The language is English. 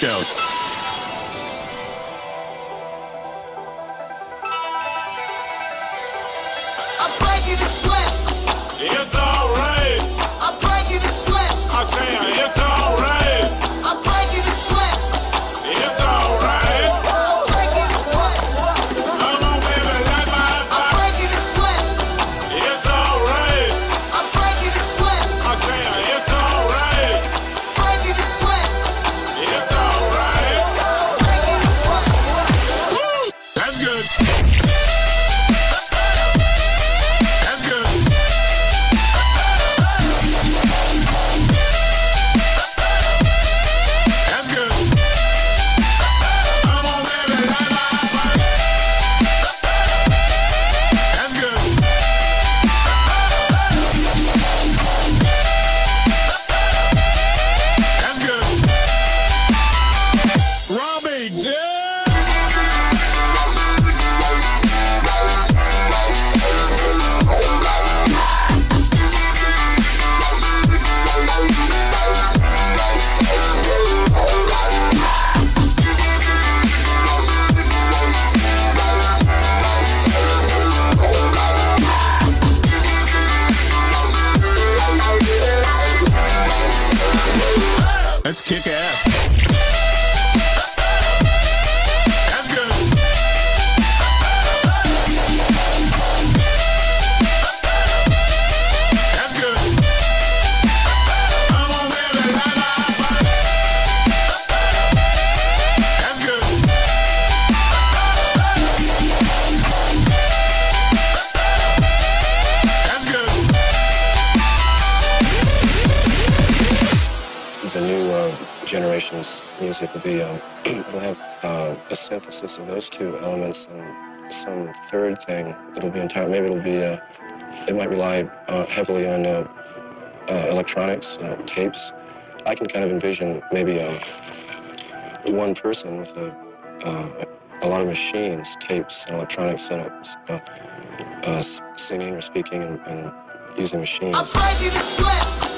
Gosto. I'm breaking the sweat. It's alright. I'm breaking the sweat. I say it's alright. I'm breaking the sweat. It's alright. I'm breaking the sweat. Come on, baby, light my I'm fire. breaking the sweat. It's alright. I'm breaking the sweat. I say it's alright. Breaking the sweat. It's alright. Breaking the sweat. Woo! That's good. That's good. That's good. Come on, baby, light my fire. That's good. That's good. Robbie, yeah! Let's kick ass. That's good. That's good. Come on, baby, light my fire. That's good. That's good. The new generation's music will be, it'll have a synthesis of those two elements and some third thing that'll be entire. Maybe it'll be, it might rely heavily on electronics, tapes. I can kind of envision maybe one person with a lot of machines, tapes, and electronic setups, singing or speaking and using machines. I'm breaking the sweat.